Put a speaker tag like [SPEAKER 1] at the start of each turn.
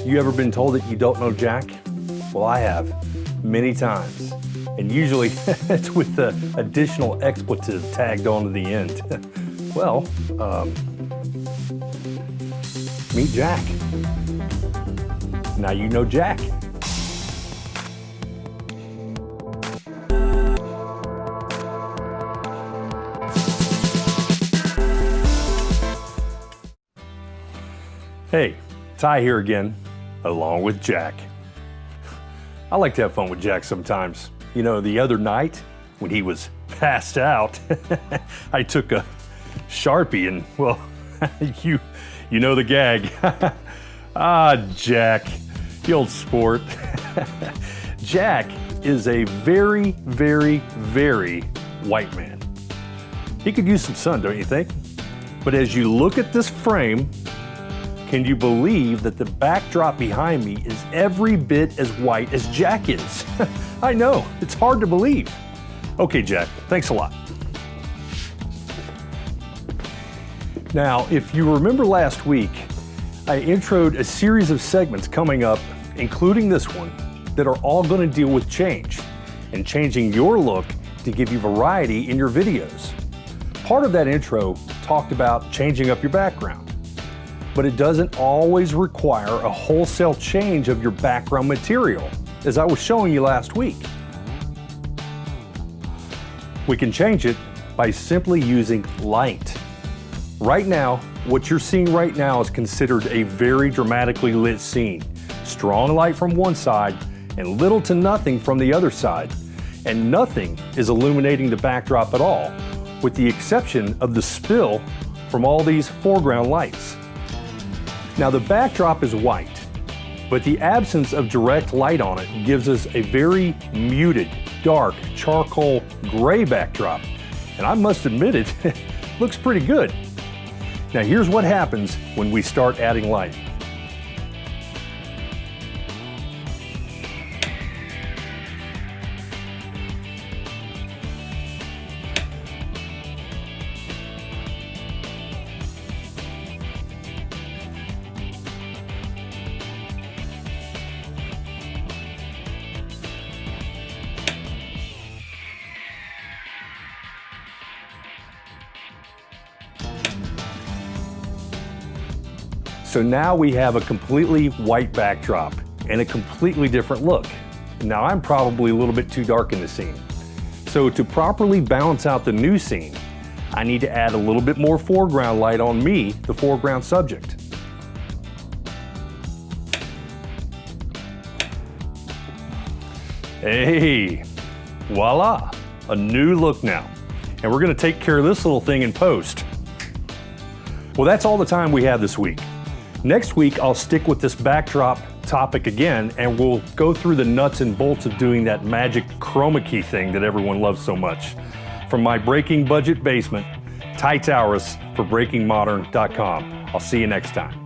[SPEAKER 1] You ever been told that you don't know Jack? Well, I have, many times. And usually it's with the additional expletive tagged onto the end. Well, meet Jack. Now you know Jack. Hey, Ty here again, along with Jack. I like to have fun with Jack sometimes. You know, the other night when he was passed out, I took a Sharpie and, well, you know the gag. Jack, the old sport. Jack is a very, very, very white man. He could use some sun, don't you think? But as you look at this frame, can you believe that the backdrop behind me is every bit as white as Jack is? I know, it's hard to believe. Okay, Jack, thanks a lot. Now, if you remember last week, I introed a series of segments coming up, including this one, that are all going to deal with change and changing your look to give you variety in your videos. Part of that intro talked about changing up your background. But it doesn't always require a wholesale change of your background material, as I was showing you last week. We can change it by simply using light. Right now, what you're seeing right now is considered a very dramatically lit scene. Strong light from one side and little to nothing from the other side. And nothing is illuminating the backdrop at all, with the exception of the spill from all these foreground lights. Now the backdrop is white, but the absence of direct light on it gives us a very muted, dark, charcoal gray backdrop. And I must admit it looks pretty good. Now here's what happens when we start adding light. So now we have a completely white backdrop and a completely different look. Now I'm probably a little bit too dark in the scene. So to properly balance out the new scene, I need to add a little bit more foreground light on me, the foreground subject. Hey, voila, a new look now. And we're gonna take care of this little thing in post. Well, that's all the time we have this week. Next week, I'll stick with this backdrop topic again, and we'll go through the nuts and bolts of doing that magic chroma key thing that everyone loves so much. From my breaking budget basement, Ty Towers for BreakingModern.com. I'll see you next time.